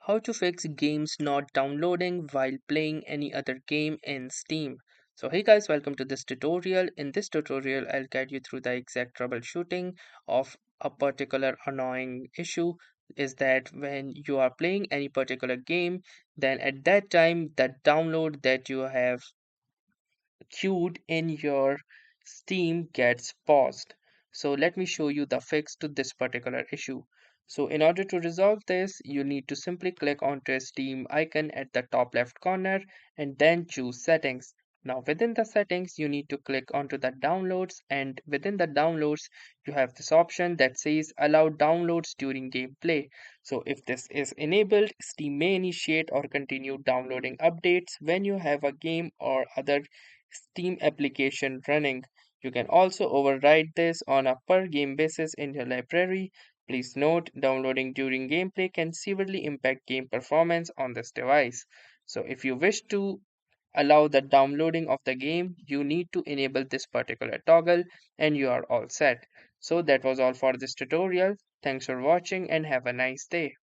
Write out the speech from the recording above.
How to fix games not downloading while playing any other game in Steam. So hey guys, welcome to this tutorial. In this tutorial, I'll guide you through the exact troubleshooting of a particular annoying issue. Is that when you are playing any particular game, then at that time the download that you have queued in your Steam gets paused. So let me show you the fix to this particular issue. So in order to resolve this, you need to simply click onto a Steam icon at the top left corner and then choose settings. Now within the settings, you need to click onto the downloads, and within the downloads, you have this option that says allow downloads during gameplay. So if this is enabled, Steam may initiate or continue downloading updates when you have a game or other Steam application running. You can also override this on a per game basis in your library. Please note, downloading during gameplay can severely impact game performance on this device. So if you wish to allow the downloading of the game, you need to enable this particular toggle and you are all set. So that was all for this tutorial. Thanks for watching and have a nice day.